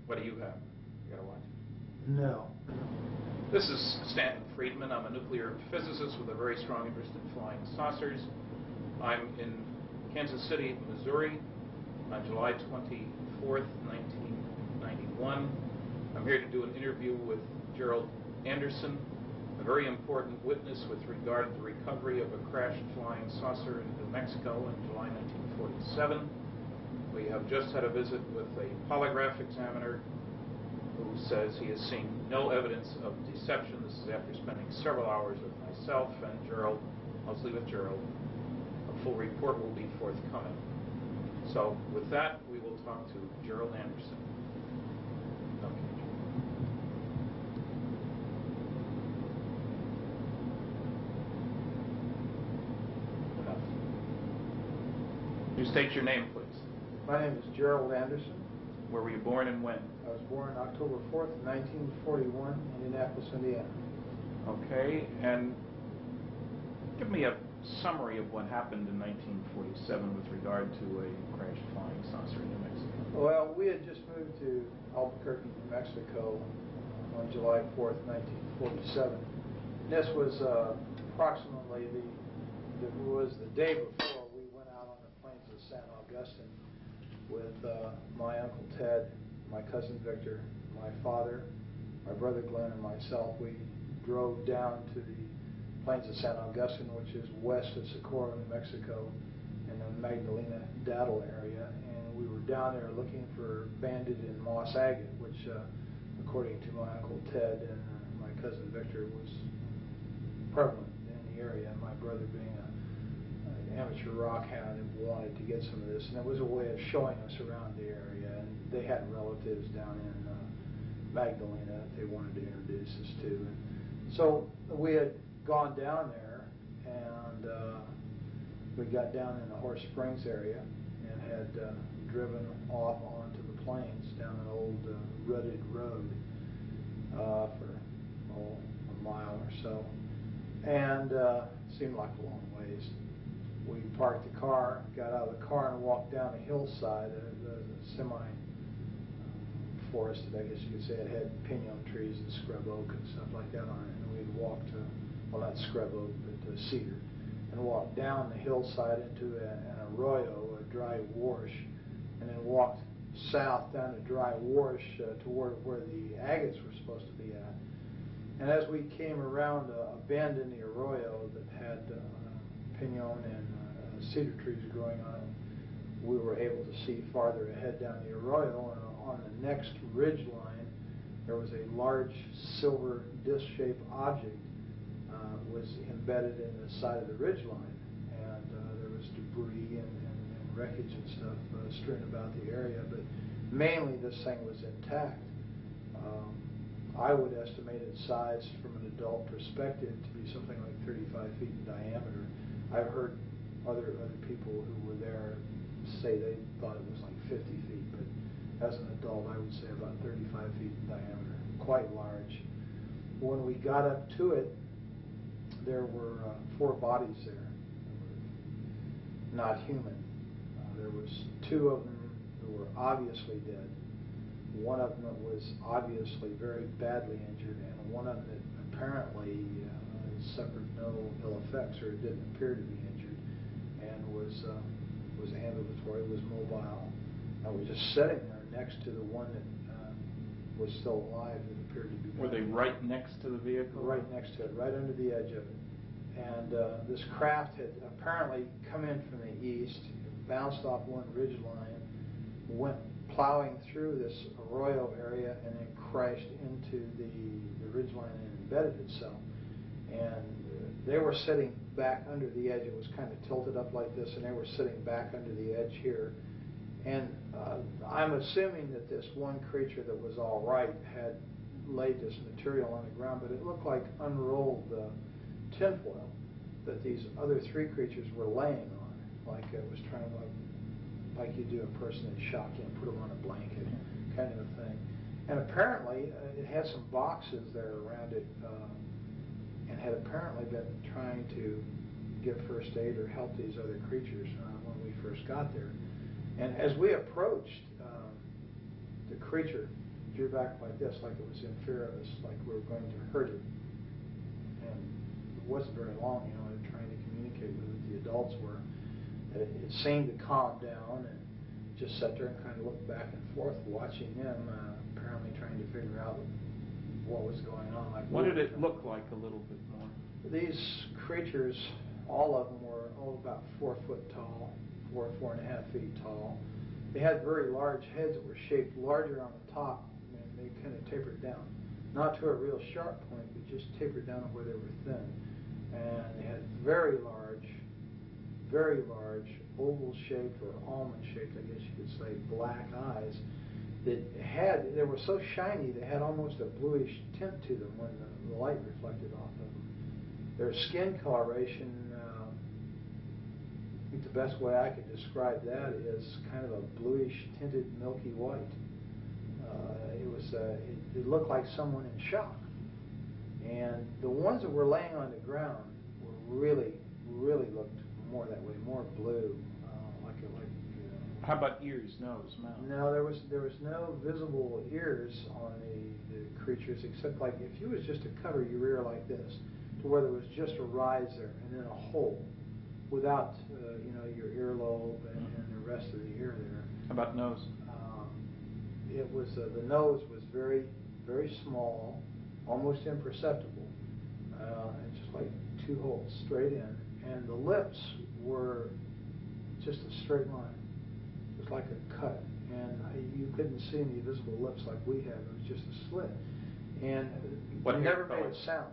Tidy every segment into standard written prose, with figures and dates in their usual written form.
What do you have? You gotta watch. No. This is Stanton Friedman. I'm a nuclear physicist with a very strong interest in flying saucers. I'm in Kansas City, Missouri on July 24th, 1991. I'm here to do an interview with Gerald Anderson, a very important witness with regard to the recovery of a crashed flying saucer in New Mexico in July 1947. We have just had a visit with a polygraph examiner who says he has seen no evidence of deception. This is after spending several hours with myself and Gerald, mostly with Gerald. A full report will be forthcoming. So with that, we will talk to Gerald Anderson. Okay. Enough. You state your name, please. My name is Gerald Anderson. Where were you born and when? I was born October 4th, 1941, in Indianapolis, Indiana. Okay, and give me a summary of what happened in 1947 with regard to a crashed flying saucer in New Mexico. Well, we had just moved to Albuquerque, New Mexico on July 4th, 1947. This was approximately the day before we went out on the plains of San Augustine with my Uncle Ted, my cousin Victor, my father, my brother Glenn, and myself. We drove down to the plains of San Augustine, which is west of Socorro, New Mexico, in the Magdalena-Daddle area, and we were down there looking for banded and moss agate, which, according to my Uncle Ted and my cousin Victor, was prevalent in the area. My brother, being an amateur rock hound, and wanted to get some of this, and it was a way of showing us around the area. And they had relatives down in Magdalena that they wanted to introduce us to. And so we had gone down there, and we got down in the Horse Springs area and had driven off onto the plains down an old rutted road for a mile or so, and seemed like a long ways. We parked the car, got out of the car, and walked down the hillside. The semi-forested, I guess you could say. It had pinon trees and scrub oak and stuff like that on it. And we'd walked to, well, not scrub oak, but cedar, and walked down the hillside into an arroyo, a dry wash, and then walked south down a dry wash toward where the agates were supposed to be at. And as we came around a bend in the arroyo that had pinon and cedar trees growing on it, we were able to see farther ahead down the arroyo, and on the next ridge line there was a large silver disc-shaped object was embedded in the side of the ridge line, and there was debris and wreckage and stuff strewn about the area, but mainly this thing was intact. I would estimate its size from an adult perspective to be something like 35 feet in diameter. I've heard other people who were there say they thought it was like 50 feet, but as an adult I would say about 35 feet in diameter, quite large. When we got up to it, there were 4 bodies there, not human. There was 2 of them who were obviously dead. One of them was obviously very badly injured, and one of them that apparently suffered no ill effects, or didn't appear to be injured, and was ambulatory, was mobile. I was just sitting there next to the one that was still alive that appeared to be dead. Were they right next to the vehicle? Right next to it, right under the edge of it. And this craft had apparently come in from the east, bounced off one ridge line, went plowing through this arroyo area, and then crashed into the ridge line and embedded itself. And they were sitting back under the edge. It was kind of tilted up like this, and they were sitting back under the edge here. And I'm assuming that this one creature that was all right had laid this material on the ground, but it looked like unrolled tinfoil that these other 3 creatures were laying on, like it was trying to, like you do a person in shock, you know, put them on a blanket, kind of a thing. And apparently it had some boxes there around it, and had apparently been trying to give first aid or help these other creatures when we first got there. And as we approached the creature, drew back like this, like it was in fear of us, like we were going to hurt it. And it wasn't very long, trying to communicate with it. The adults were. It seemed to calm down and just sat there and kind of looked back and forth, watching them, apparently trying to figure out what was going on. Like, what did it look like a little bit more? These creatures, all of them were about 4 foot tall, 4.5 feet tall. They had very large heads that were shaped larger on the top, and they kind of tapered down. Not to a real sharp point, but just tapered down where they were thin. And they had very large, oval-shaped or almond-shaped, I guess you could say, black eyes they were so shiny they had almost a bluish tint to them when the light reflected off of them. Their skin coloration, I think the best way I could describe that is kind of a bluish tinted milky white. It looked like someone in shock. And the ones that were laying on the ground were really looked more that way, more blue, How about ears, nose, mouth? No, there was no visible ears on the creatures, except like if you was just to cover your ear like this, to where there was just a rise there and then a hole, without your earlobe and the rest of the ear there. How about nose? It was the nose was very small, almost imperceptible, and just like 2 holes straight in, and the lips were just a straight line. It was like a cut, and you couldn't see any visible lips like we have. It was just a slit, and what never color? made a sound.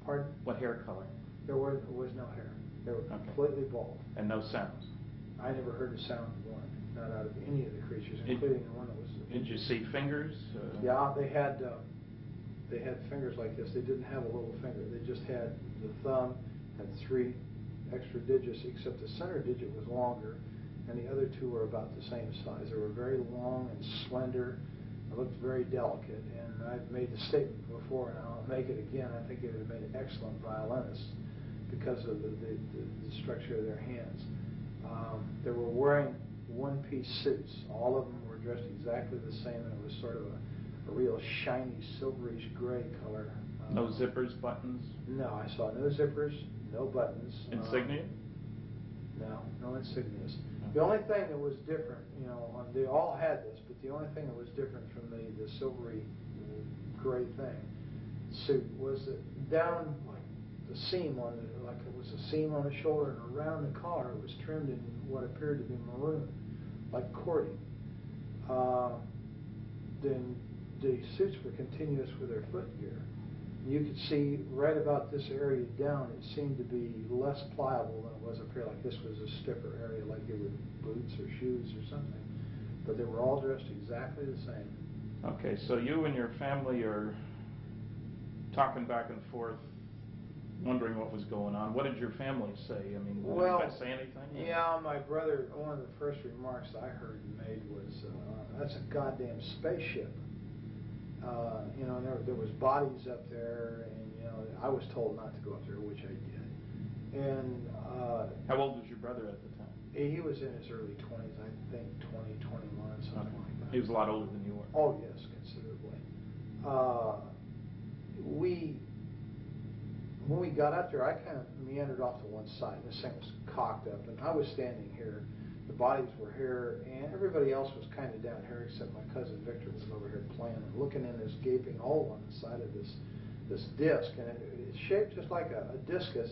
Pardon? What hair color? There was no hair. They were completely bald. And no sounds? I never heard a sound one, not out of any of the creatures, including the one that was. Did you see fingers? Yeah, they had fingers like this. They didn't have a little finger. They just had the thumb, had 3 extra digits, except the center digit was longer, and the other 2 were about the same size. They were very long and slender. They looked very delicate, and I've made the statement before, and I'll make it again. I think they would have made excellent violinists because of the structure of their hands. They were wearing one-piece suits. All of them were dressed exactly the same, and it was sort of a real shiny, silverish gray color. No zippers, buttons? No, I saw no zippers, no buttons. Insignia? No insignias. The only thing that was different, they all had this, but the only thing that was different from the silvery gray suit was that down like the seam like it was a seam on the shoulder, and around the collar it was trimmed in what appeared to be maroon, like cording. Then the suits were continuous with their footgear. You could see right about this area down, it seemed to be less pliable than it was up here, like this was a stiffer area, like it was boots or shoes or something. But they were all dressed exactly the same. Okay, so you and your family are talking back and forth, wondering what was going on. What did your family say? I mean, did they say anything? Yeah, my brother, one of the first remarks I heard made was, that's a goddamn spaceship. There was bodies up there, and I was told not to go up there, which I did. And how old was your brother at the time? He was in his early 20s, I think 20, 21, something like that. He was a lot older than you were. Oh yes, considerably. When we got up there, I kind of meandered off to one side. This thing was cocked up, and I was standing here. The bodies were here, and everybody else was kind of down here, except my cousin Victor was over here playing and looking in this gaping hole on the side of this disc, and it's shaped just like a discus,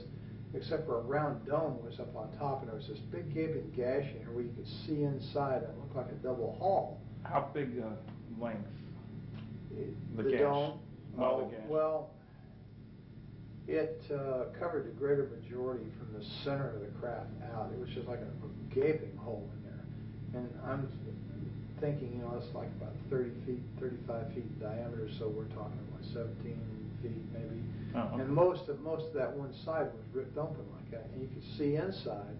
except for a round dome was up on top, and there was this big gaping gash in here where you could see inside, and it looked like a double hall. How big length? The dome? The gash. Well, it covered the greater majority from the center of the craft out. It was just like a gaping hole in there. And I'm thinking, it's like about 30 feet, 35 feet in diameter, so we're talking about 17 feet maybe. Oh, okay. And most of that one side was ripped open like that. And you could see inside,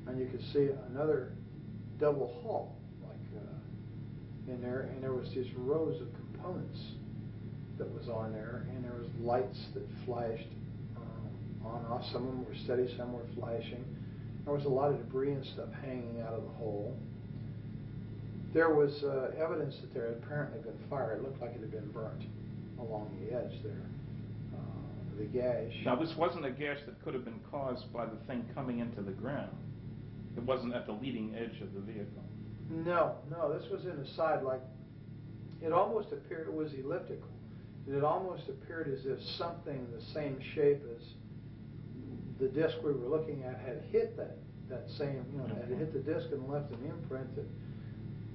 and you could see another double hull in there, and there was these rows of components that was on there, and there was lights that flashed on and off. Some of them were steady, some were flashing. There was a lot of debris and stuff hanging out of the hole. There was evidence that there had apparently been fire. It looked like it had been burnt along the edge there. The gash. Now, this wasn't a gash that could have been caused by the thing coming into the ground. It wasn't at the leading edge of the vehicle. No, this was in the side, like, it almost appeared, it was elliptical. It almost appeared as if something the same shape as the disc we were looking at had hit that same, had hit the disc and left an imprint that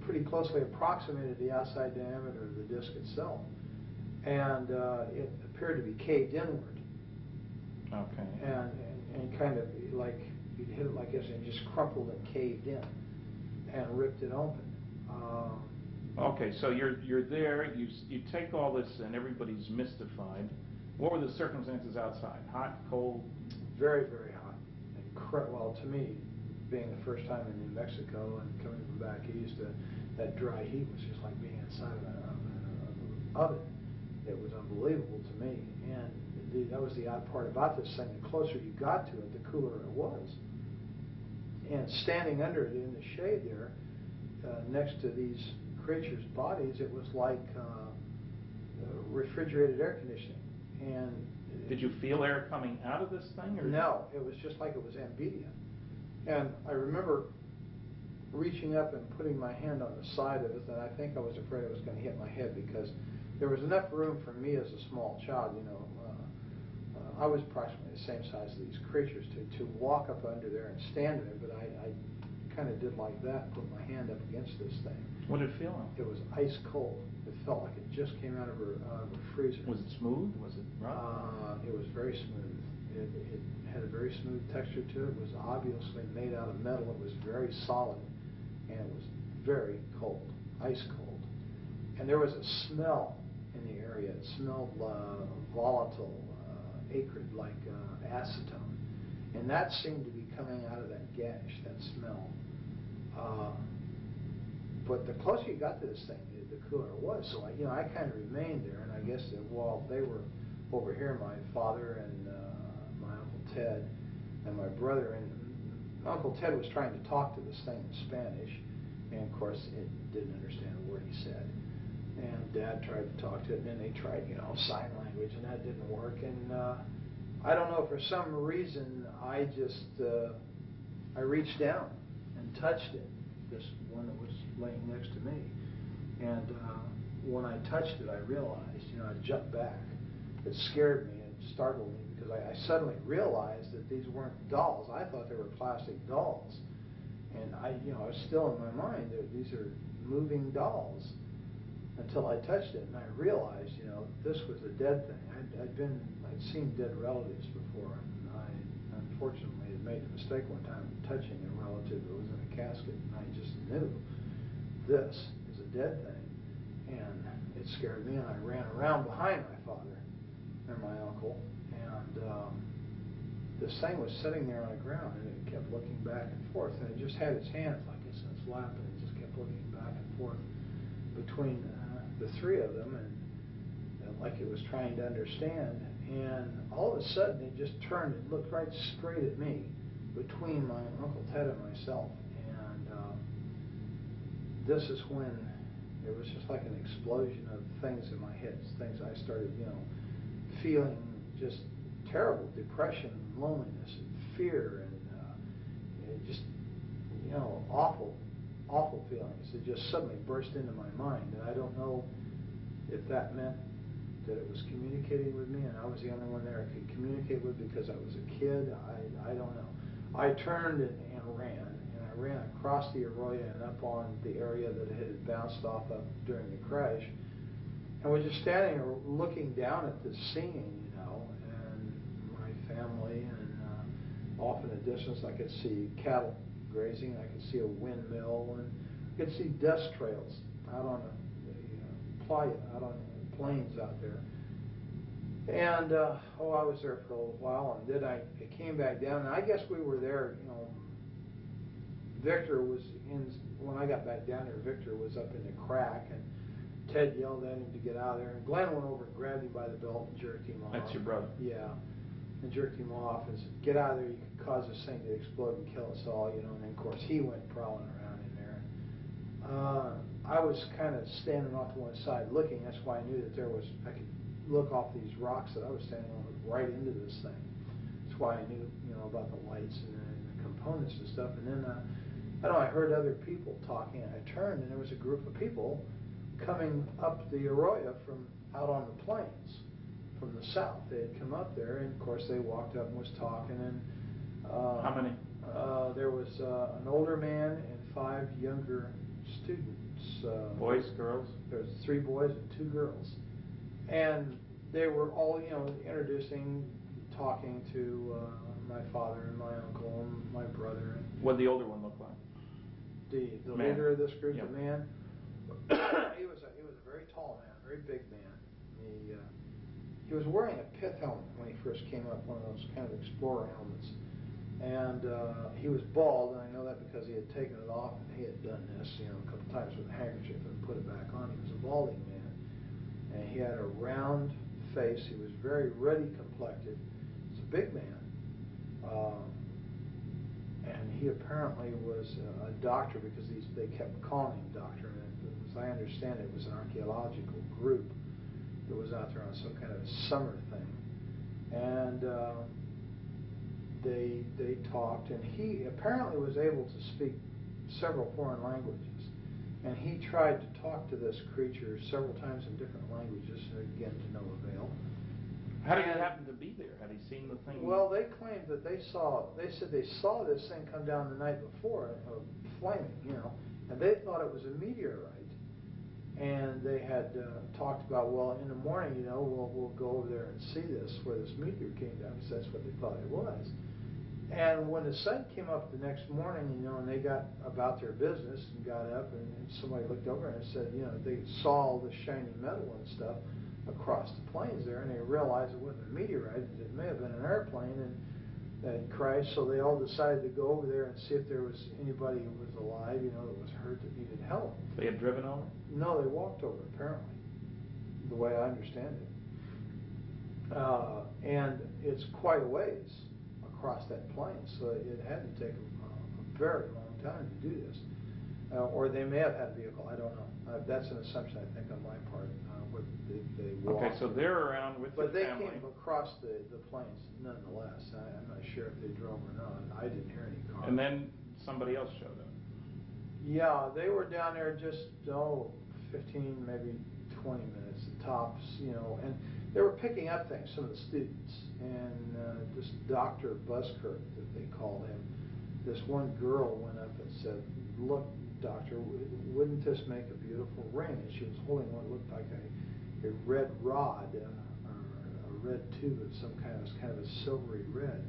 pretty closely approximated the outside diameter of the disc itself. And it appeared to be caved inward. Okay. And kind of like, you'd hit it like this and just crumpled and caved in and ripped it open. Okay, so you're there, you take all this and everybody's mystified. What were the circumstances outside? Hot, cold? Very, very hot. Well, to me, being the first time in New Mexico and coming from back east, that dry heat was just like being inside of an oven. It was unbelievable to me. And that was the odd part about this thing. The closer you got to it, the cooler it was. And standing under it in the shade there, next to these creatures' bodies, it was like refrigerated air conditioning. And did you feel air coming out of this thing? Or no, it was just like it was ambient. And I remember reaching up and putting my hand on the side of it, and I think I was afraid it was going to hit my head because there was enough room for me as a small child, I was approximately the same size as these creatures to walk up under there and stand in it, but I kind of did like that, put my hand up against this thing. What did it feel like? It was ice cold. It felt like it just came out of a freezer. Was it smooth? Was it rough? It was very smooth. It had a very smooth texture to it. It was obviously made out of metal. It was very solid, and it was very cold, ice cold. And there was a smell in the area. It smelled volatile, acrid, like acetone. And that seemed to be coming out of that gash, that smell. But the closer you got to this thing, the cooler it was. So I kind of remained there, and I guess that while they were over here, my father and my Uncle Ted and my brother, and Uncle Ted was trying to talk to this thing in Spanish, and of course it didn't understand a word he said. And Dad tried to talk to it, and then they tried, sign language, and that didn't work. And I don't know, for some reason, I reached down and touched it, this one that was laying next to me. And when I touched it, I realized, I jumped back. It scared me, it startled me, because I suddenly realized that these weren't dolls. I thought they were plastic dolls. And I was still in my mind that these are moving dolls. Until I touched it, and I realized, this was a dead thing. I'd seen dead relatives before, and I unfortunately had made the mistake one time of touching a relative that was in a casket, and I just knew this is a dead thing, and it scared me, and I ran around behind my father and my uncle, and this thing was sitting there on the ground, and it kept looking back and forth, and it just had its hands like this in its lap, and it just kept looking back and forth between the three of them, and like it was trying to understand. And all of a sudden it just turned and looked right straight at me between my Uncle Ted and myself. And this is when it was just like an explosion of things in my head, things I started feeling, just terrible depression and loneliness and fear and just awful feelings that just suddenly burst into my mind. And I don't know if that meant that it was communicating with me and I was the only one there I could communicate with because I was a kid. I don't know. I turned and ran, and I ran across the arroyo and up on the area that it had bounced off of during the crash, and was just standing there looking down at this scene, and my family, and off in the distance I could see cattle grazing, I could see a windmill, and I could see dust trails out on the playa, out on the plains out there. And I was there for a little while, and then I came back down, and I guess we were there, Victor was in, when I got back down there, Victor was up in the crack, and Ted yelled at him to get out of there, and Glenn went over and grabbed him by the belt and jerked him off. That's your brother? Yeah, and jerked him off and said, get out of there, you could cause this thing to explode and kill us all, and then of course he went prowling around in there. I was kind of standing off to one side looking. That's why I knew that I could look off these rocks that I was standing on right into this thing. That's why I knew, about the lights and the components and stuff. And then, I heard other people talking. And I turned, and there was a group of people coming up the arroyo from out on the plains from the south. They had come up there, and of course they walked up and was talking. And how many? There was an older man and 5 younger students. Boys, girls? There was 3 boys and 2 girls, and they were all, introducing, talking to my father and my uncle and my brother. And what did the older one look like? The man. leader of this group, Yep. the man, he was a very tall man, very big man. He was wearing a pith helmet when he first came up, one of those kind of explorer helmets. And he was bald, and I know that because he had taken it off and he had done this, a couple times with a handkerchief and put it back on. He was a balding man, and he had a round face. He was very ruddy complected. He's a big man, and he apparently was a doctor because they kept calling him doctor. And as I understand it, was an archaeological group that was out there on some kind of summer thing, and they talked, and he apparently was able to speak several foreign languages, and he tried to talk to this creature several times in different languages, again to no avail. How did he happen to be there? Had he seen the thing? Well, they claimed that they said they saw this thing come down the night before, flaming, and they thought it was a meteorite. And they had talked about, well, in the morning, we'll go over there and see this, where this meteor came down, because that's what they thought it was. And when the sun came up the next morning, and they got about their business and got up, and somebody looked over and said, they saw all the shiny metal and stuff across the plains there, and they realized it wasn't a meteorite, it may have been an airplane, and that crashed. So they all decided to go over there and see if there was anybody who was alive, that was hurt, that needed help. They had driven over? No, they walked over, apparently, the way I understand it. And it's quite a ways across that plain, so it had to take a very long time to do this. Or they may have had a vehicle, I don't know. That's an assumption, I think, on my part. They walked. Okay, so they're around with but their they family. came across the plains nonetheless. I'm not sure if they drove or not. I didn't hear any cars. And then somebody else showed up. Yeah, they were down there just 15, maybe 20 minutes tops, and they were picking up things, some of the students, and this Dr. Buskirk, that they called him, this one girl went up and said, "Look, doctor, wouldn't this make a beautiful ring?" And she was holding what looked like a red rod, or a red tube of some kind. It was kind of a silvery red,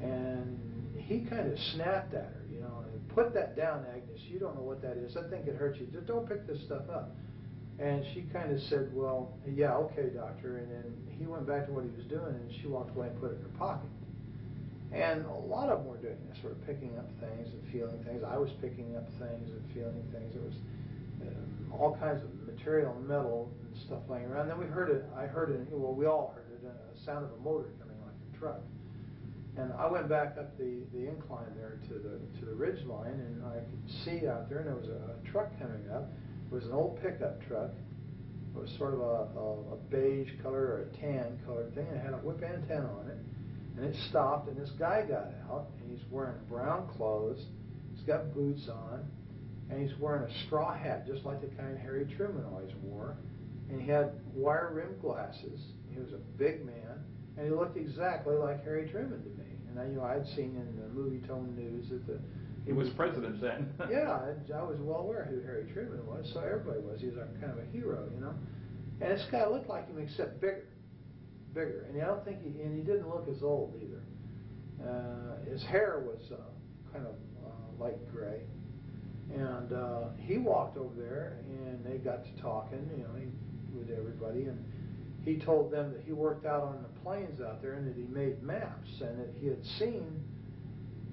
and he kind of snapped at her, "Put that down, Agnes. You don't know what that is. I think it hurts you. Just don't pick this stuff up." And she kind of said, "Well, yeah, okay, doctor." And then he went back to what he was doing, and she walked away and put it in her pocket. And a lot of them were doing this, sort of picking up things and feeling things. I was picking up things and feeling things. There was all kinds of material, metal, and stuff laying around. Then we all heard it, a sound of a motor coming like a truck. And I went back up the incline there to the ridge line, and I could see out there, and there was a truck coming up. It was an old pickup truck. It was sort of a beige color or a tan colored thing, and it had a whip antenna on it. And it stopped, and this guy got out, and he's wearing brown clothes. He's got boots on, and he's wearing a straw hat, just like the kind Harry Truman always wore. And he had wire-rimmed glasses. He was a big man, and he looked exactly like Harry Truman to me. And I'd seen in the movie-tone news that he was president then. Yeah, I was well aware who Harry Truman was, so everybody was. He was kind of a hero, And this guy looked like him, except bigger. And I don't think he didn't look as old either. His hair was kind of light gray, and he walked over there, and they got to talking, with everybody, and he told them that he worked out on the plains out there, and that he made maps, and that he had seen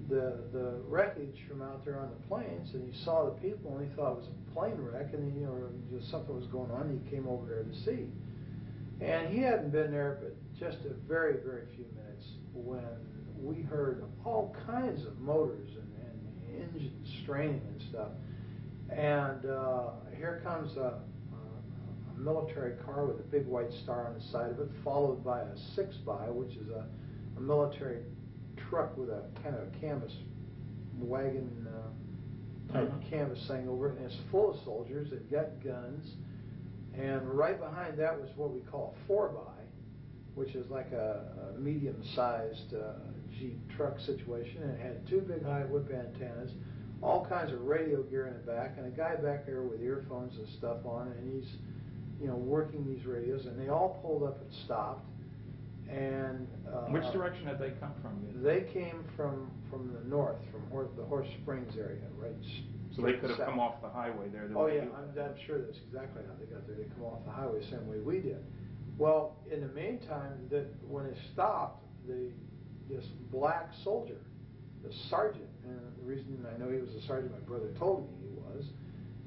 the wreckage from out there on the plains, and he saw the people, and he thought it was a plane wreck, and just something was going on. And he came over there to see. And he hadn't been there but just a very, very few minutes when we heard all kinds of motors and engines straining and stuff. And here comes a military car with a big white star on the side of it, followed by a 6x, which is a military truck with a kind of a canvas wagon type canvas thing over it, and it's full of soldiers. They've got guns, and right behind that was what we call a 4x, which is like a medium-sized Jeep truck situation, and it had two big high whip antennas, all kinds of radio gear in the back, and a guy back there with earphones and stuff on, and he's, you know, working these radios, and they all pulled up and stopped. And which direction did they come from? They came from the north, from the Horse Springs area, right? So they could have come off the highway there. Oh yeah, I'm sure that's exactly how they got there. They come off the highway the same way we did. Well, in the meantime, when it stopped, this black soldier, the sergeant, and the reason I know he was a sergeant, my brother told me he was,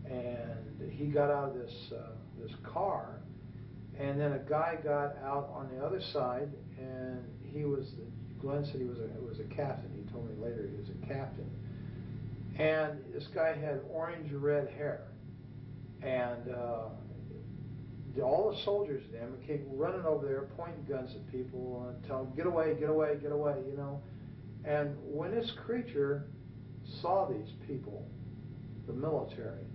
and he got out of this car, and then a guy got out on the other side, and Glenn said he was a captain. He told me later he was a captain, and this guy had orange-red hair, and all the soldiers then came running over there, pointing guns at people, and telling them, "Get away, get away, get away," you know. And when this creature saw these people, the military,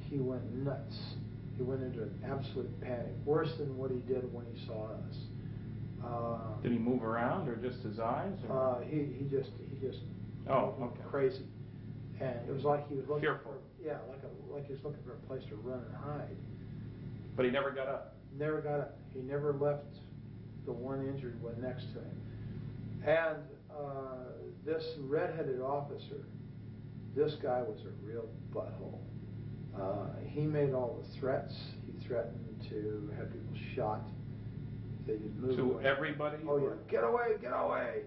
he went nuts. He went into an absolute panic, worse than what he did when he saw us. Did he move around, or just his eyes? He just okay. Crazy, and it was like he was looking fearful. like he was looking for a place to run and hide. But he never got up. Never got up. He never left the one injured one next to him. And this red-headed officer, this guy was a real butthole. He made all the threats. He threatened to have people shot if they didn't move away. To everybody? Oh yeah, get away, get away.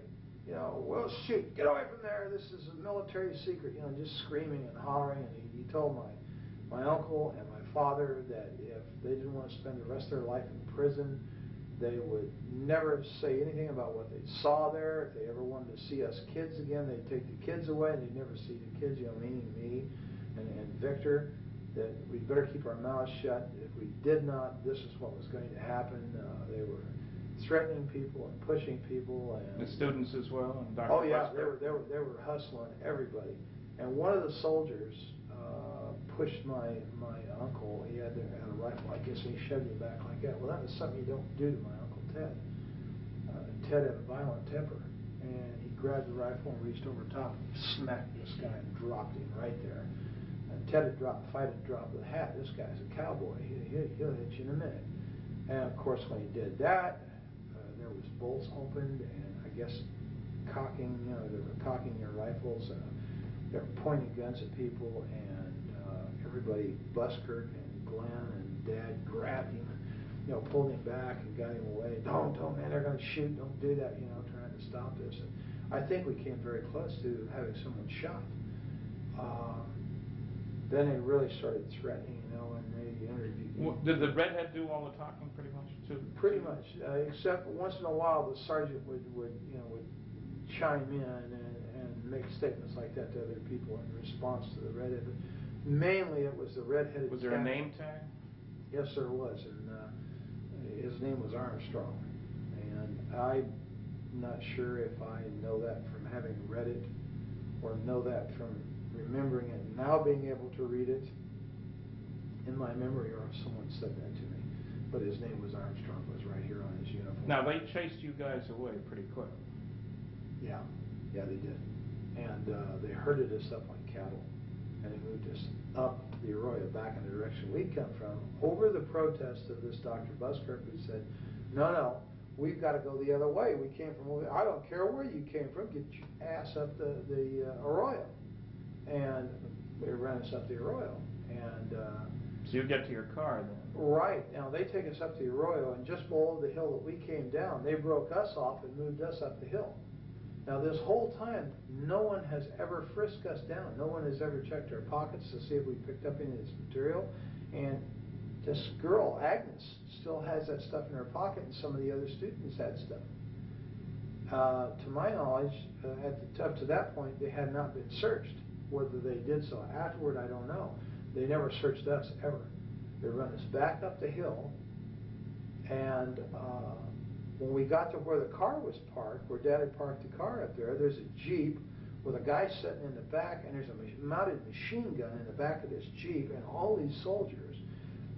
You know, we'll shoot. Get away from there. This is a military secret. You know, just screaming and hollering. And he told my uncle and my father that if they didn't want to spend the rest of their life in prison, they would never say anything about what they saw there. If they ever wanted to see us kids again, they'd take the kids away, and they'd never see the kids, you know, meaning me and Victor, that we'd better keep our mouths shut. If we did not, this is what was going to happen. They were threatening people and pushing people. And the students as well? And Dr. Oh yeah, Busker. they were hustling everybody. And one of the soldiers pushed my uncle. He had a rifle, I guess, and he shoved him back like that. Well, that was something you don't do to my Uncle Ted. Ted had a violent temper, and he grabbed the rifle and reached over top and smacked this guy and dropped him right there. And Ted had dropped, if I had dropped the hat, this guy's a cowboy. He'll hit you in a minute. And of course, when he did that, there was bolts opened, and I guess cocking, you know, they were cocking their rifles. They were pointing guns at people, and everybody, Busker and Glenn and Dad, grabbed him, you know, pulled him back and got him away. Don't, man, they're going to shoot. Don't do that, you know, trying to stop this. And I think we came very close to having someone shot. Then they really started threatening, you know, and they interviewed. Well, did the redhead do all the talking pretty much too? Pretty much, except once in a while the sergeant would chime in and make statements like that to other people in response to the redhead. But mainly it was the redheaded. Was there a name tag? Yes, there was, and his name was Armstrong. And I'm not sure if I know that from having read it or know that from remembering it and now being able to read it in my memory, or if someone said that to me. But his name was Armstrong. It was right here on his uniform. Now, they chased you guys away pretty quick. Yeah, they did. And they herded us up like cattle. And they moved us up the Arroyo back in the direction we'd come from, over the protest of this Dr. Busker, who said, no, we've got to go the other way. We came from over there. I don't care where you came from. Get your ass up the Arroyo. And they ran us up the Arroyo. And so you get to your car then? Right. Now, they take us up the Arroyo, and just below the hill that we came down, they broke us off and moved us up the hill. Now, this whole time, no one has ever frisked us down. No one has ever checked our pockets to see if we picked up any of this material. And this girl, Agnes, still has that stuff in her pocket, and some of the other students had stuff. To my knowledge, up to that point, they had not been searched. Whether they did so afterward, I don't know. They never searched us, ever. They run us back up the hill, and when we got to where the car was parked, where Dad had parked the car up there, there's a Jeep with a guy sitting in the back, and there's a mounted machine gun in the back of this Jeep, and all these soldiers.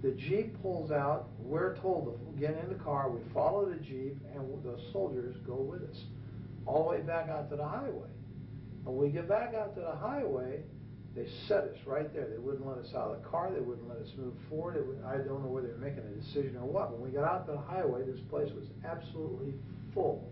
The Jeep pulls out. We're told to get in the car. We follow the Jeep, and the soldiers go with us all the way back out to the highway. And when we get back out to the highway, they set us right there. They wouldn't let us out of the car. They wouldn't let us move forward. I don't know whether they were making a decision or what. When we got out to the highway, this place was absolutely full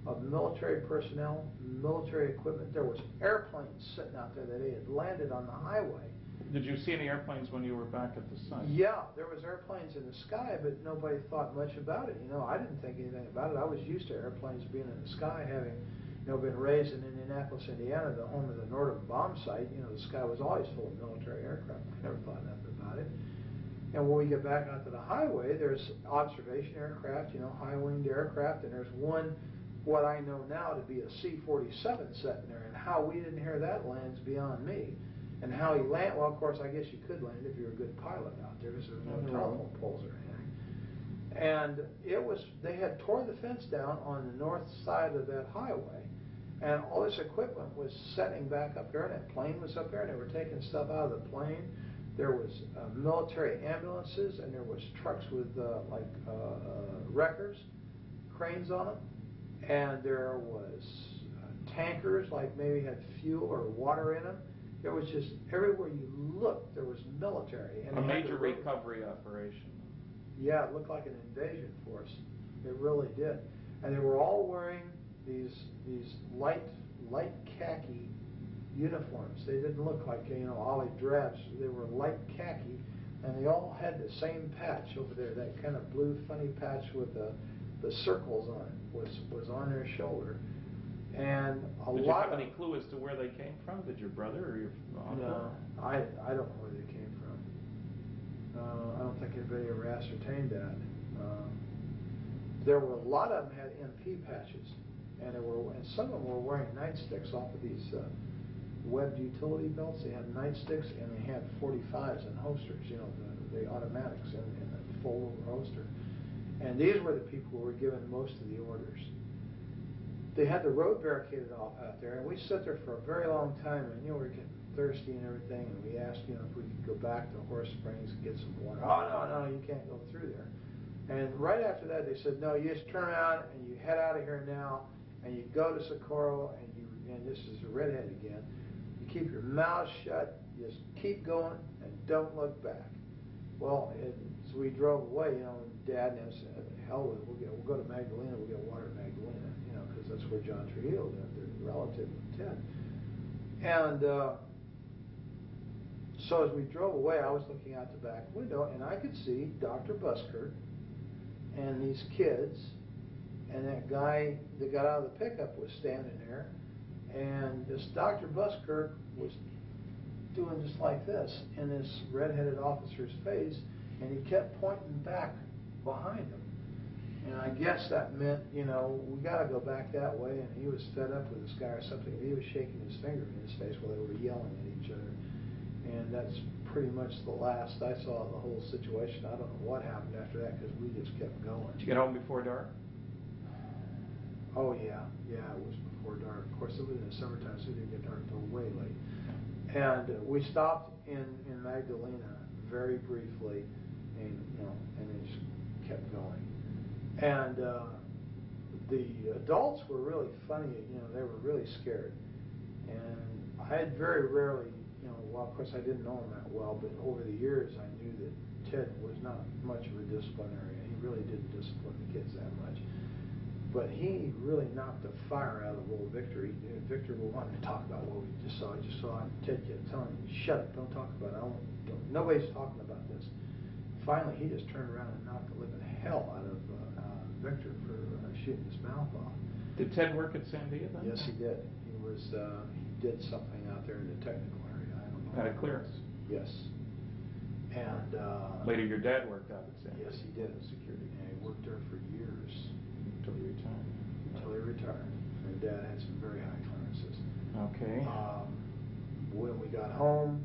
of military personnel, military equipment. There was airplanes sitting out there that they had landed on the highway. Did you see any airplanes when you were back at the site? Yeah, there was airplanes in the sky, but nobody thought much about it. You know, I didn't think anything about it. I was used to airplanes being in the sky, having, you know, been raised in Indianapolis, Indiana, the home of the Nordum bomb site. You know, the sky was always full of military aircraft. I never thought nothing about it. And when we get back onto the highway, there's observation aircraft, you know, high-winged aircraft, and there's one, what I know now to be a C-47 sitting there, and how we didn't hear that land's beyond me. And how he landed, well, of course, I guess you could land if you're a good pilot out there, because there was no telephone poles or anything. And it was, they had tore the fence down on the north side of that highway, and all this equipment was setting back up there, and that plane was up there, and they were taking stuff out of the plane. There was military ambulances, and there was trucks with wreckers, cranes on them, and there was tankers, like maybe had fuel or water in them. There was just, everywhere you looked, there was military. And a major recovery operation. Yeah, it looked like an invasion force. It really did. And they were all wearing these light khaki uniforms. They didn't look like, you know, olive drabs. They were light khaki, and they all had the same patch over there, that kind of blue funny patch with the circles on it was on their shoulder. And Did you have any clue as to where they came from? Did your brother or your uncle? No, I don't know where they came from. I don't think anybody ever ascertained that. There were a lot of them had MP patches, and some of them were wearing nightsticks off of these webbed utility belts. They had nightsticks, and they had 45s and holsters. You know, the automatics in the fold-over holster. And these were the people who were given most of the orders. They had the road barricaded off out there, and we sat there for a very long time, and, you know, we were getting thirsty and everything, and we asked, you know, if we could go back to Horse Springs and get some water. Oh, no, you can't go through there. And right after that, they said, no, you just turn around and you head out of here now, and you go to Socorro, and this is a redhead again, you keep your mouth shut, you just keep going, and don't look back. Well, so we drove away, you know, and Dad and I said, hell, we'll go to Magdalena, we'll get water in Magdalena, you know, because that's where John Trujillo lived, their relative of Ted. And so as we drove away, I was looking out the back window, and I could see Dr. Buskirk and these kids, and that guy that got out of the pickup was standing there, and this Dr. Buskirk was doing just like this in this redheaded officer's face, and he kept pointing back behind him. And I guess that meant, you know, we got to go back that way, and he was fed up with this guy or something, and he was shaking his finger in his face while they were yelling at each other. And that's pretty much the last I saw of the whole situation. I don't know what happened after that, because we just kept going. Did you get home before dark? Oh, yeah, it was before dark. Of course, it was in the summertime, so it didn't get dark until way late. And we stopped in Magdalena very briefly, and then just kept going. And the adults were really funny. You know, they were really scared. And I had very rarely, you know, well, of course I didn't know him that well, but over the years I knew that Ted was not much of a disciplinarian. He really didn't discipline the kids that much. But he really knocked the fire out of little Victor. Victor wanted to talk about what we just saw. I just saw him. Ted kept telling him, shut up, don't talk about it. Nobody's talking about this. Finally, he just turned around and knocked the living hell out of Victor for shooting his mouth off. Did Ted work at Sandia then? Yes, he did. He did something out there in the technical area. I don't know. Had a clearance? Yes. And later your dad worked out at Sandia? Yes, he did. Security. And he worked there for years. Until he retired. Until he retired. And Dad had some very high clearances. Okay. when we got home,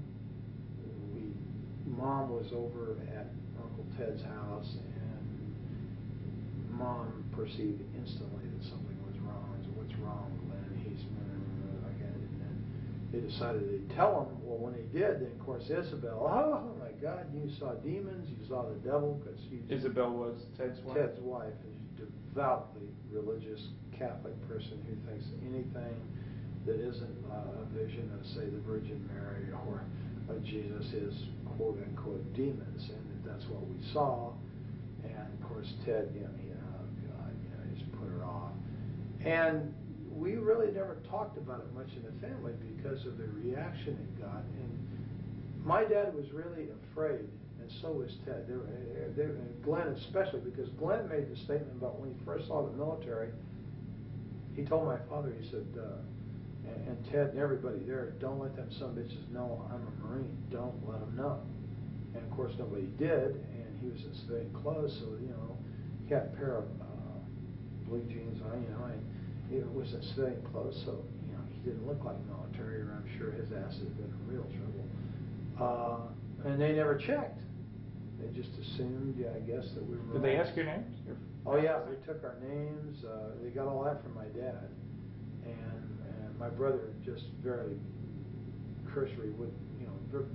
Mom was over at Uncle Ted's house, and Mom perceived instantly that something was wrong. So what's wrong, Glenn? He's like that. And then they decided they'd tell him. Well, when they did, then of course Isabel, oh my God, you saw demons, you saw the devil, because Isabel was Ted's wife? Ted's wife, is a devoutly religious Catholic person who thinks anything that isn't a vision of, say, the Virgin Mary or of Jesus is quote-unquote demons, and that's what we saw. And of course Ted, oh God, just put her off. And we really never talked about it much in the family because of the reaction it got. And my dad was really afraid, and so was Ted. And Glenn especially, because Glenn made the statement about when he first saw the military, he told my father, he said, and Ted and everybody there, don't let them some bitches know I'm a Marine. Don't let them know. And of course nobody did, and he was in civilian clothes, so he had a pair of blue jeans on, and it was in civilian clothes, so he didn't look like military, or I'm sure his ass had been in real trouble. And they never checked. They just assumed, I guess, that we were. Did they ask your names? Oh yeah, they took our names. They got all that from my dad, and my brother just very cursory would,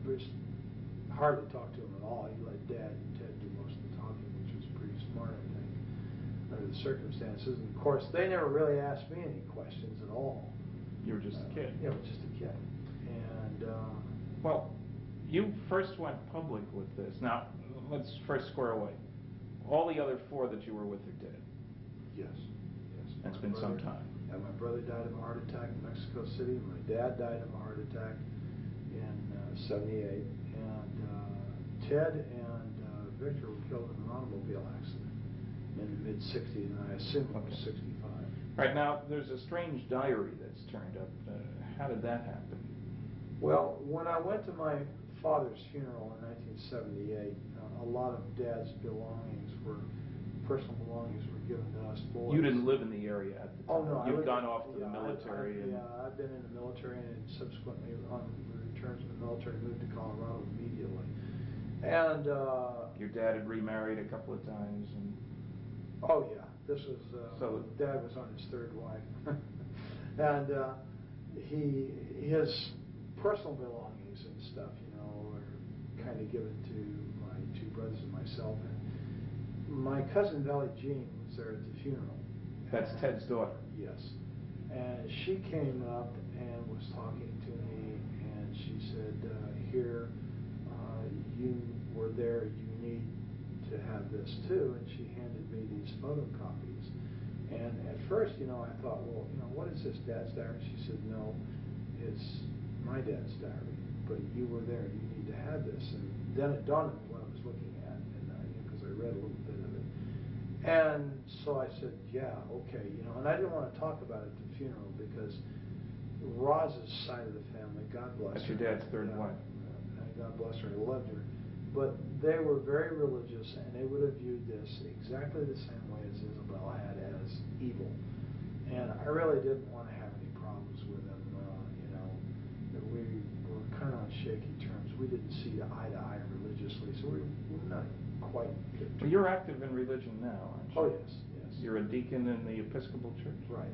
just hardly talk to him at all. He let Dad and Ted do most of the talking, which was pretty smart, I think, under the circumstances. And of course, they never really asked me any questions at all. You were just a kid. Yeah, I was just a kid. And well, you first went public with this. Now, let's first square away. All the other four that you were with are dead. Yes. It's been some time. Yeah, my brother died of a heart attack in Mexico City. My dad died of a heart attack in '78. And Ted and Victor were killed in an automobile accident in the mid-'60s, and I assume it was '65. Right, now, there's a strange diary that's turned up. How did that happen? Well, when I went to my father's funeral in 1978, a lot of Dad's personal belongings were given to us boys. You didn't live in the area at the time. Oh, no. You'd gone off to the military. I've been in the military, and subsequently, on return to the military, moved to Colorado immediately. And your dad had remarried a couple of times. Oh yeah, this was Dad was on his third wife, and his personal belongings and stuff, were kind of given to my two brothers and myself. And my cousin Valley Jean was there at the funeral. That's Ted's daughter. Yes, and she came up and was talking to me, and she said, "Here, you were there. You need to have this too." And she handed me these photocopies. And at first, I thought, well, what is this, Dad's diary? She said, no, it's my dad's diary. But you were there. You need to have this. And then it dawned on me what I was looking at, and because I read a little bit of it. And so I said, yeah, okay, And I didn't want to talk about it at the funeral because Roz's side of the family, God bless her. That's your dad's third wife. God bless her. I loved her. But they were very religious, and they would have viewed this exactly the same way as Isabel had, as evil. And I really didn't want to have any problems with them. We were kind of on shaky terms. We didn't see eye to eye religiously, so we're not quite good. Well, you're active in religion now, aren't you? Oh, yes. You're a deacon in the Episcopal Church? Right.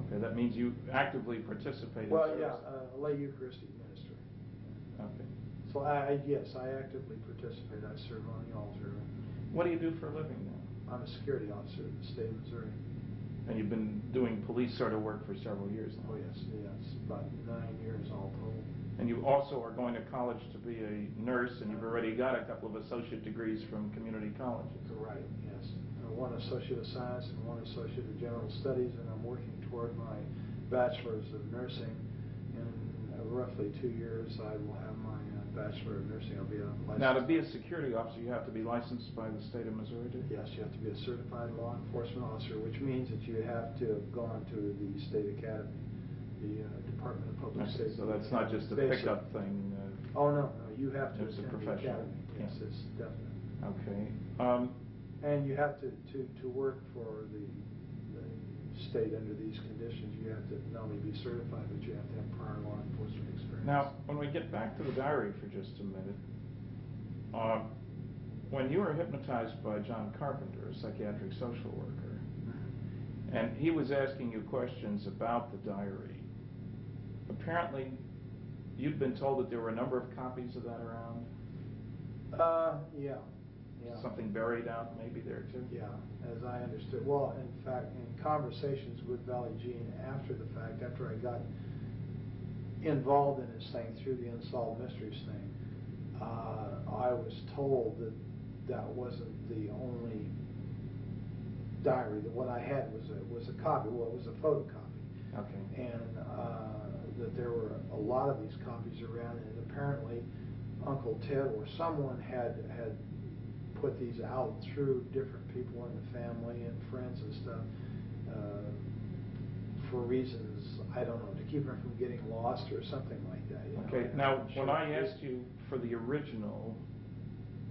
Okay, that means you actively participate in service. A lay Eucharistic ministry. Okay. So I actively participate. I serve on the altar. What do you do for a living now? I'm a security officer in the state of Missouri. And you've been doing police sort of work for several years now? Oh yes, about 9 years all told. And you also are going to college to be a nurse, and you've already got a couple of associate degrees from community colleges. Right, yes. One associate of science and one associate of general studies, and I'm working toward my bachelor's of nursing. In roughly 2 years, I will have my Bachelor of Nursing. I'll be a licensed. Now, to be a security officer, you have to be licensed by the state of Missouri, do you? Yes, you have to be a certified law enforcement officer, which means that you have to have gone to the state academy, the Department of Public Safety. So that's not just a pickup thing. Oh no, you have to attend the professional academy. Yes, it's definite. Okay. And you have to work for the state under these conditions. You have to not only be certified, but you have to have prior law enforcement experience. Now, when we get back to the diary for just a minute, when you were hypnotized by John Carpenter, a psychiatric social worker, and he was asking you questions about the diary, apparently you'd been told that there were a number of copies of that around? Yeah. Something buried out maybe there too? Yeah, as I understood. Well, in fact, in conversations with Valley Jean after the fact, after I got involved in this thing through the Unsolved Mysteries thing, I was told that that wasn't the only diary. That what I had was a copy. Well, it was a photocopy. Okay. And that there were a lot of these copies around, and apparently Uncle Ted or someone had put these out through different people in the family and friends and stuff for reasons, I don't know, to keep them from getting lost or something like that. Okay, now when I asked you for the original,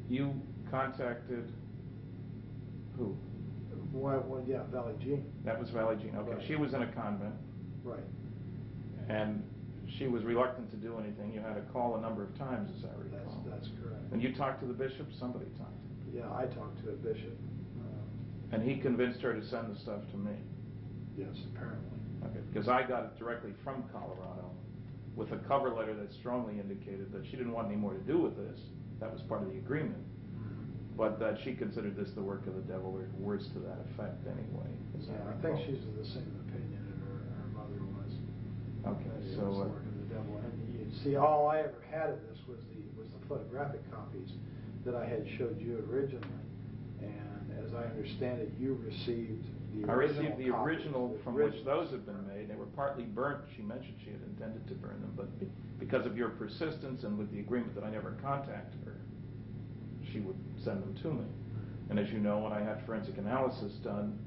you contacted who? Well, yeah, Valley Jean. That was Valley Jean, okay. Right. She was in a convent. Right. And she was reluctant to do anything. You had to call a number of times, as I recall. That's correct. And you talked to the bishop? Somebody talked to him. Yeah, I talked to a bishop. And he convinced her to send the stuff to me? Yes, apparently. Okay, because I got it directly from Colorado with a cover letter that strongly indicated that she didn't want any more to do with this. That was part of the agreement. But that she considered this the work of the devil, or words to that effect anyway. Yeah, I think she's of the same opinion that her mother was. Okay, It so... was the work of the devil. And you see, all I ever had of this was the photographic copies that I had showed you originally. And as I understand it, you received the original. I received the original from which those had been right. made. They were partly burnt. She mentioned she had intended to burn them, but because of your persistence and with the agreement that I never contact her, she would send them to me. And as you know, when I had forensic analysis done,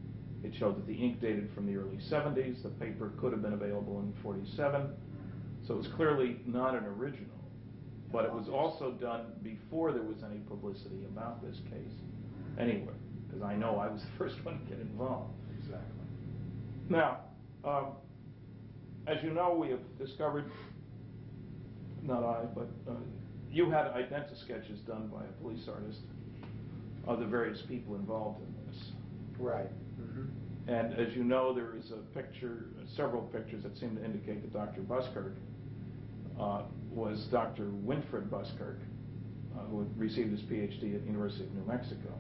it showed that the ink dated from the early 70s. The paper could have been available in 47. So it was clearly not an original. But it was also done before there was any publicity about this case anywhere, because I know I was the first one to get involved. Exactly. Now, as you know, we have discovered, not I, but you had identi-sketches done by a police artist of the various people involved in this. Right. And as you know, there is a picture, several pictures that seem to indicate that Dr. Buskirk was Dr. Winfred Buskirk, who had received his PhD at the University of New Mexico.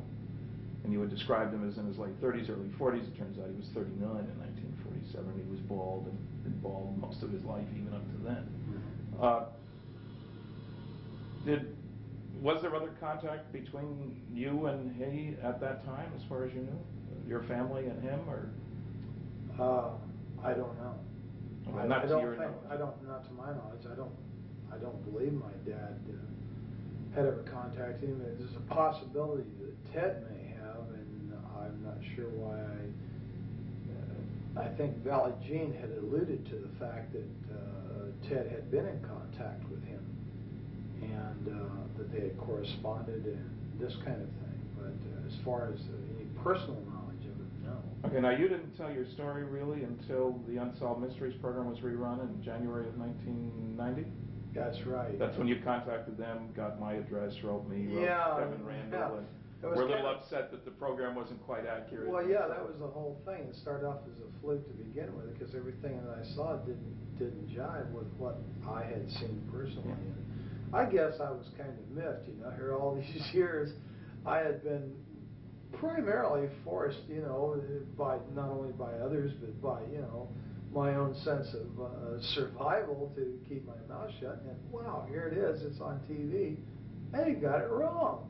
And you had described him as in his late 30s, early 40s. It turns out he was 39 in 1947. He was bald and been bald most of his life, even up to then. Was there other contact between you and he at that time, as far as you knew? Your family and him, or? I don't know. Okay, not to your knowledge. Not to my knowledge. I don't believe my dad had ever contacted him. There's a possibility that Ted may have, and I'm not sure why. I think Valley Jean had alluded to the fact that Ted had been in contact with him, and that they had corresponded and this kind of thing. But as far as any personal knowledge of it, no. Okay, now you didn't tell your story really until the Unsolved Mysteries program was rerun in January of 1990? That's right. That's when you contacted them, got my address, wrote me, wrote Kevin Randall, and we're a little upset that the program wasn't quite accurate. Well, yeah, that was the whole thing. It started off as a fluke to begin with, because everything that I saw didn't jive with what I had seen personally. And I guess I was kind of miffed, here all these years. I had been primarily forced, by not only by others, but by, my own sense of survival to keep my mouth shut. And wow, here it is, it's on TV. Hey, got it wrong.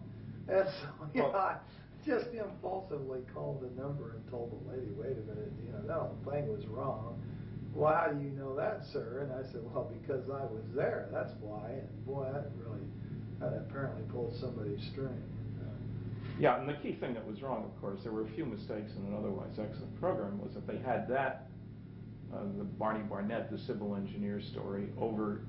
And so, I just impulsively called the number and told the lady, wait a minute, that whole thing was wrong. Well, how do you know that, sir? And I said, well, because I was there, that's why. And boy, that apparently pulled somebody's string. Yeah, and the key thing that was wrong, of course, there were a few mistakes in an otherwise excellent program, was that they had that, the Barney Barnett, the civil engineer story, over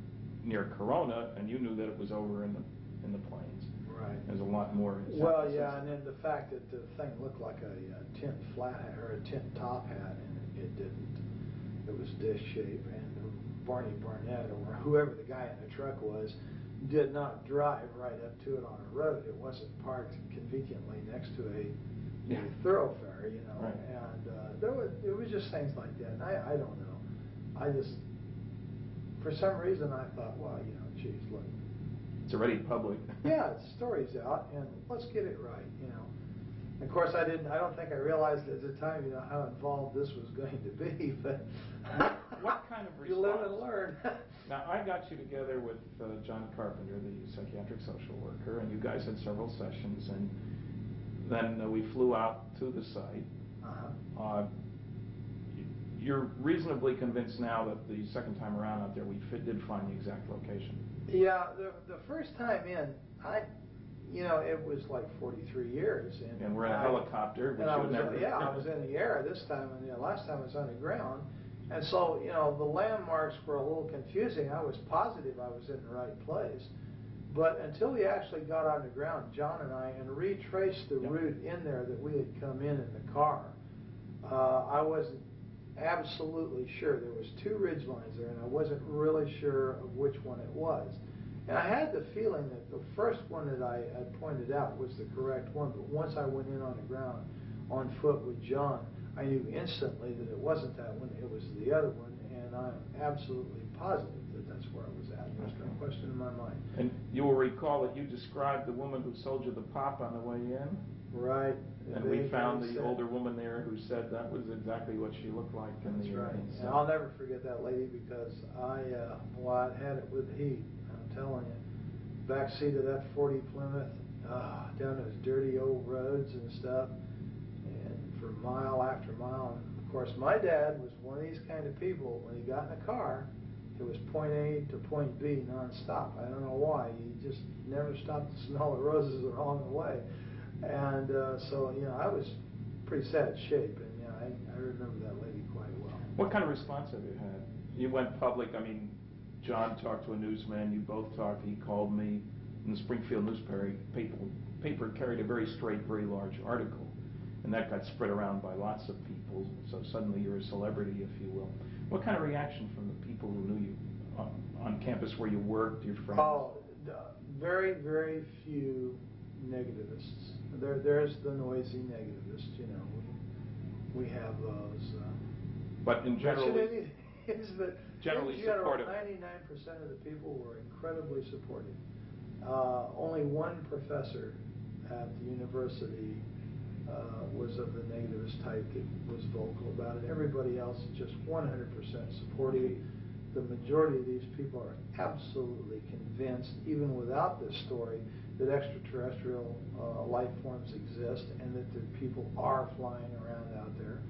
near Corona, and you knew that it was over in the plains. Right. There's a lot more. Well, yeah, and then the fact that the thing looked like a tin flat hat or a tin top hat, and it didn't. It was dish shape, and Barney Barnett or whoever the guy in the truck was did not drive right up to it on a road. It wasn't parked conveniently next to a thoroughfare, you know. Right. And it was just things like that. And I don't know. I just, for some reason, I thought, well, you know, geez, look. It's already public. Yeah, the story's out, and let's get it right, you know. Of course, I don't think I realized at the time, you know, how involved this was going to be, but what kind of response? You live and learn. Now, I got you together with John Carpenter, the psychiatric social worker, and you guys had several sessions, and then we flew out to the site. You're reasonably convinced now that the second time around out there, we did find the exact location. Yeah, the first time in, you know, it was like 43 years. And we're in a helicopter, which you never... Yeah, I was in the air this time, and the last time I was on the ground. And so, you know, the landmarks were a little confusing. I was positive I was in the right place. But until we actually got on the ground, John and I, and retraced the route in there that we had come in the car, I wasn't absolutely sure. There was two ridge lines there, and I wasn't really sure of which one it was. And I had the feeling that the first one that I had pointed out was the correct one, but once I went in on the ground on foot with John, I knew instantly that it wasn't that one, it was the other one, and I'm absolutely positive that that's where I was at. There's no question in my mind. And you will recall that you described the woman who sold you the pop on the way in? Right. And we found the older woman there who said that was exactly what she looked like. That's right. And I'll never forget that lady because I had it with the heat. I'm telling you. Back seat of that 40 Plymouth, down those dirty old roads and stuff, and for mile after mile. And of course, my dad was one of these kind of people. When he got in a car, it was point A to point B nonstop. I don't know why. He just never stopped to smell the roses along the way. And so, you know, I was pretty sad shape, and you know, I remember that lady quite well. What kind of response have you had? You went public. I mean, John talked to a newsman. You both talked. He called me. And the Springfield newspaper carried a very straight, very large article, and that got spread around by lots of people. So suddenly you're a celebrity, if you will. What kind of reaction from the people who knew you on campus where you worked, your friends? Oh, very, very few negativists. There's the noisy negativists, you know. We have those. But in general, generally supportive. 99% of the people were incredibly supportive. Only one professor at the university was of the negativist type that was vocal about it. Everybody else is just 100% supportive. The majority of these people are absolutely convinced, even without this story, that extraterrestrial life forms exist and that the people are flying around out there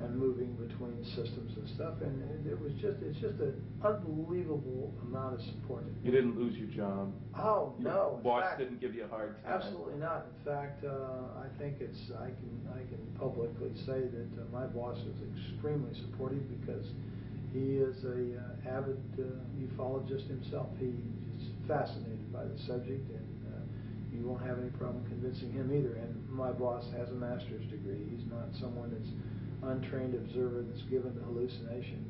and moving between systems and stuff. And it's just an unbelievable amount of support. You didn't lose your job. Oh, no. Your boss didn't give you a hard time. Absolutely not. In fact, I think I can publicly say that my boss is extremely supportive because he is a avid ufologist himself. He is fascinated by the subject, and you won't have any problem convincing him either. And my boss has a master's degree. He's not someone that's untrained observer that's given to hallucination.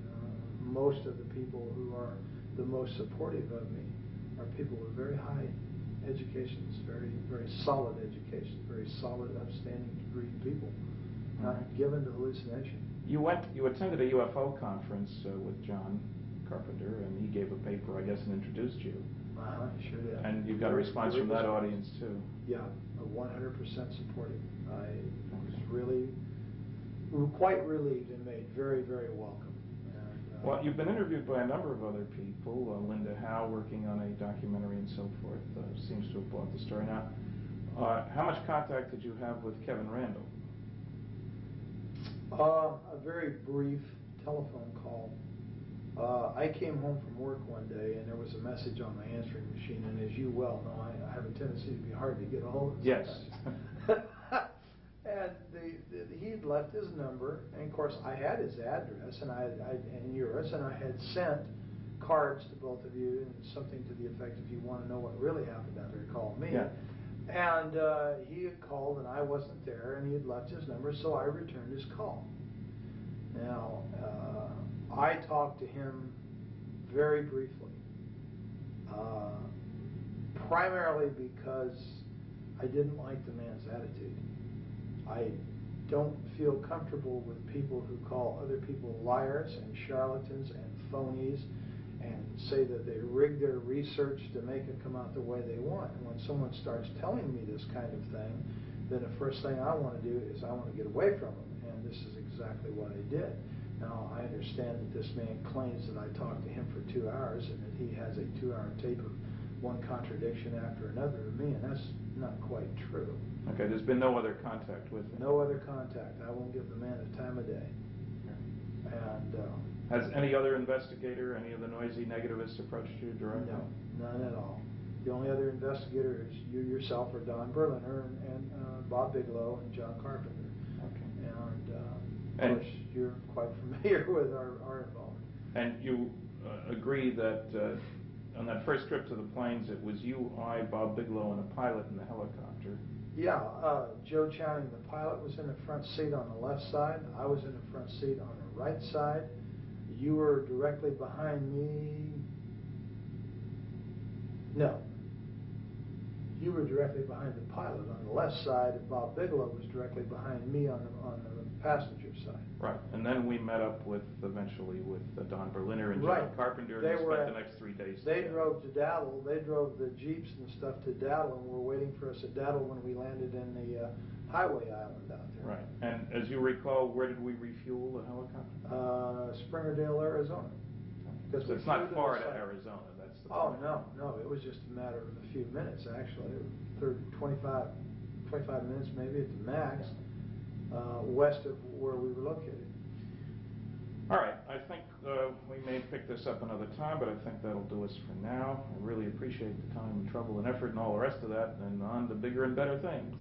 Most of the people who are the most supportive of me are people with very high educations, very, very solid education, very solid, upstanding degree people, not given to hallucination. You attended a UFO conference with John Carpenter, and he gave a paper, I guess, and introduced you. Sure did. And you've got a response from that audience too. Yeah, 100% supportive. I was really quite relieved and made very, very welcome. And, well, you've been interviewed by a number of other people. Linda Howe, working on a documentary and so forth, seems to have bought the story. Now, how much contact did you have with Kevin Randall? A very brief telephone call. I came home from work one day, and there was a message on my answering machine, and as you well know, I have a tendency to be hard to get a hold of. Yes. And he'd left his number, and of course I had his address and yours, and I had sent cards to both of you and something to the effect, if you want to know what really happened out there, call me. Yeah. And he had called, and I wasn't there, and he had left his number, so I returned his call. Now, I talked to him very briefly. Primarily because I didn't like the man's attitude. I don't feel comfortable with people who call other people liars and charlatans and phonies and say that they rig their research to make it come out the way they want. And when someone starts telling me this kind of thing, then the first thing I want to do is I want to get away from them. And this is exactly what I did. Now, I understand that this man claims that I talked to him for 2 hours and that he has a 2-hour tape of one contradiction after another of me, and that's not quite true. Okay, there's been no other contact with him? No other contact. I won't give the man the time of day. And has any other investigator, any of the noisy negativists approached you directly? No, none at all. The only other investigator is you yourself, or Don Berliner, and Bob Bigelow, and John Carpenter. Okay. And of course, you're quite familiar with our involvement. And you agree that on that first trip to the plains, it was you, I, Bob Bigelow, and a pilot in the helicopter? Yeah, Joe Channing, the pilot, was in the front seat on the left side. I was in the front seat on the right side. You were directly behind me. No. You were directly behind the pilot on the left side, and Bob Bigelow was directly behind me on the passenger side. Right, and then we met up eventually with Don Berliner and Right. John Carpenter, and we spent the next 3 days They together. drove to Daddle. They drove the Jeeps and stuff to Daddle, and were waiting for us at Daddle when we landed in the highway island out there. Right, and as you recall, where did we refuel the helicopter? Springerdale, Arizona. So it's not far to Arizona, that's the Oh, point. no, it was just a matter of a few minutes, actually. 25 minutes maybe at the max, west of where we were located. All right, I think we may pick this up another time, but I think that'll do us for now. I really appreciate the time and trouble and effort and all the rest of that, and on to bigger and better things.